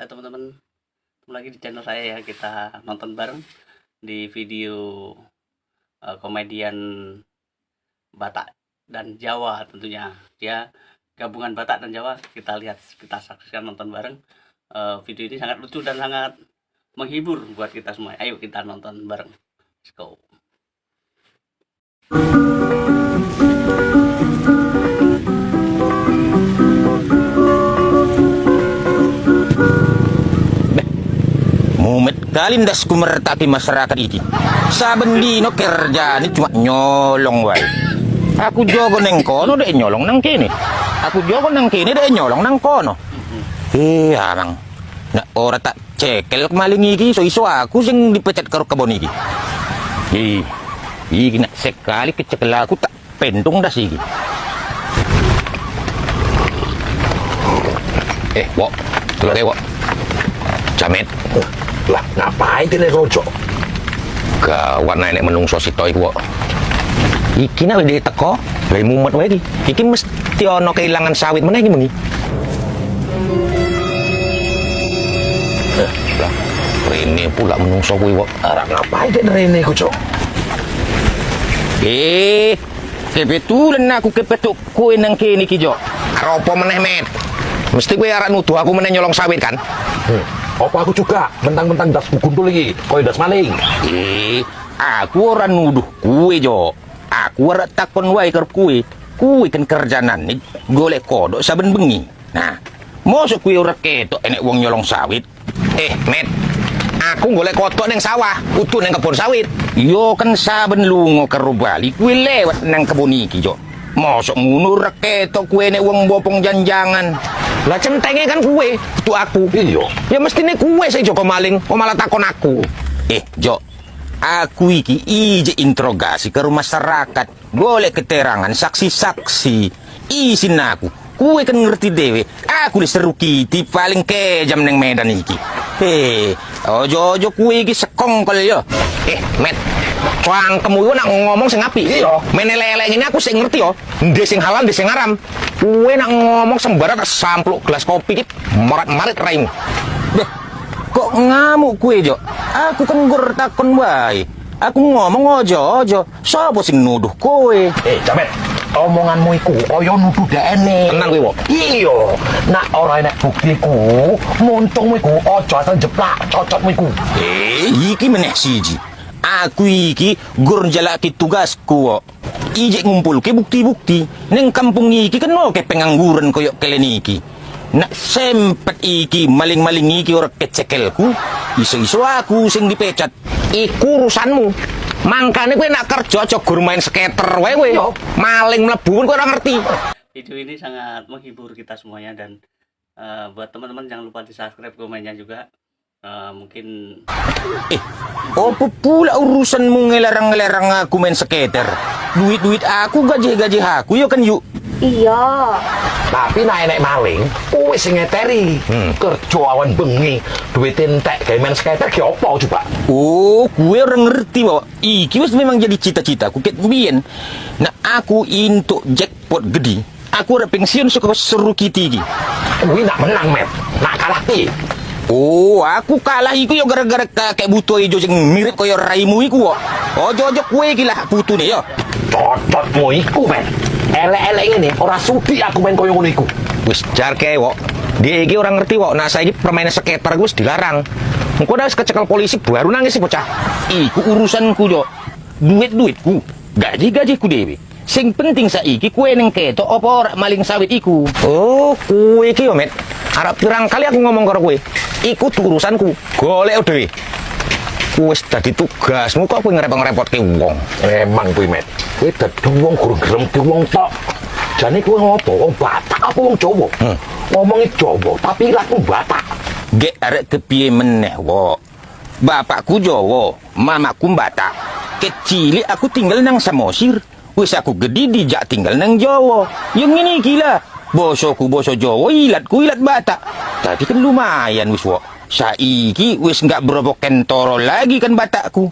Hai teman-teman, ketemu lagi di channel saya ya. Kita nonton bareng di video komedian Batak dan Jawa tentunya. Dia gabungan Batak dan Jawa. Kita lihat, kita saksikan, nonton bareng. Video ini sangat lucu dan sangat menghibur buat kita semua. Ayo kita nonton bareng. Let's go. Mumet kali ndas ku mertaki masyarakat iki. Saben dino kerja ini cuma nyolong wae. Aku jogo neng kono dek nyolong nang kene. Aku jogo nang kene dek nyolong nang kono. Amang. Nek ora tak cekel maling iki iso-iso aku sing dipecat karo kebon iki. Iki nek sekali kecekel aku tak pentung das iki. Wok. Tulake wok. Jamet. Lah ngapain kene rojo? Gawat nek menungso sito iku kok. Iki nek ndek teko, gawe mumet wae iki. Iki mesti ana kehilangan sawit meneh iki bengi. Lah, rene pula menungso kuwi kok. Arek ngapain kene rene ku, Cok? Kebetulan aku kepetuk kowe nang kene iki, Jok. Apa meneh, Met? Mesti kowe arek nuduh aku meneh nyolong sawit kan? Apa aku juga mentang-mentang das bukuntul iki, koyo das maling. Aku ora nuduh kowe, Jo. Aku ora takon wae karo kowe. Kowe kan kerjanane golek kodok saben bengi. Nah, mosok kowe ora ketok enek wong nyolong sawit. Met. Aku golek kodok ning sawah, kudu ning kebon sawit. Yo kan saben lunga karo Bali, kowe lewat nang kebon iki, Jo. Mosok ngono ora ketok kowe nek wong bopong janjangan. Lah centenge kan kue, itu aku. Iya. Ya mestine kue sing jaga maling, kok malah takon aku. Jo, aku iki ije interogasi ke masyarakat, golek keterangan saksi-saksi. Isin aku. Kue kan ngerti dewe. Aku diseru kiti paling kejam neng Medan iki. Ojo kue iki sekongkol yo. Met. Cangkemmu iku nak ngomong sing apik. Iya. Meneleleng ini aku sing ngerti yo. Ndek sing halal, ndek sing haram. Kowe nak ngomong sembarang tak sampluk gelas kopi iki marat-marit raimu. Kok ngamuk kowe, Jo? Aku kan gur takon wae. Aku ngomong ojo. Sopo sing nuduh kowe? Jamet, omonganmu iku kaya nuduh dekne. Tenang kowe, Wok. Iya. Nak ora enek buktiku, muntungmu iku aja asal jeplak cocotmu iku. Iki meneh siji. Aku iki gur njalaki tugasku, Wok. Ijek ngumpulke bukti-bukti. Neng kampung iki kan oke pengangguran koyok kalian iki. Nak sempet iki maling-maling iki ora kecekelku, iso-iso aku sing dipecat. Iku urusanmu. Mangkane kowe nak kerja aja gur main skater wae kowe. Maling mlebu kowe ora ngerti. Video ini sangat menghibur kita semuanya dan buat teman-teman jangan lupa di subscribe, komennya juga. Mungkin Apa pula urusanmu ngelarang-ngelarang aku main skater? Duit aku, gaji aku yo kan yuk. Iya. Tapi nak enek maling, kowe sing ngeteri. Kerja awan bengi, duit entek gawe main skater ki opo coba? Oh, gue orang ngerti bahwa iki wis memang jadi cita-citaku ket mbiyen. Nah, aku into jackpot gede. Aku ora pensiun suka seru kiti iki. Kowe nak menang, Met. Nak kalah pi. Oh, aku kalah iku yo gara-gara kakek buto ijo sing mirip kaya raimu iku kok. Ojo kowe iki lah putune yo. Cocotmu iku, Met. Elek-elek ngene ora sudi aku main koyo ngono iku. Wis jar kae, Wok. Dia iki orang ngerti, Wok. Nah, saiki permainan skater wis dilarang. Engko dah kecekel polisi baru nangis si bocah. Iku urusanku, Jok. Duitku, gajiku dhewe. Sing penting saiki kowe ning ketok apa ora maling sawit iku. Oh, kowe iki yo, Met. Arep pirang kali aku ngomong karo kowe. Iku urusanku. Golek dhewe. Wis dadi tugasmu kok kowe ngrepot-ngrepotke wong. Memang kuwi, Met. Kowe dadi wong guru gremti wong tok. Jane kowe ngopo? Wong Batak apa wong Jawa? Ngomongi Jawa, tapi laku Batak. Gek arek kepiye meneh, Wok. Bapakku Jawa, mamaku Batak. Kecil aku tinggal nang Samosir. Wis aku gede dijak tinggal nang Jawa. Yang ini gila. Bosoku boso Jawa, ilatku ilat Batak. Tadi kan lumayan wis, Wok. Saiki wis nggak berobok kentoro lagi kan Batakku.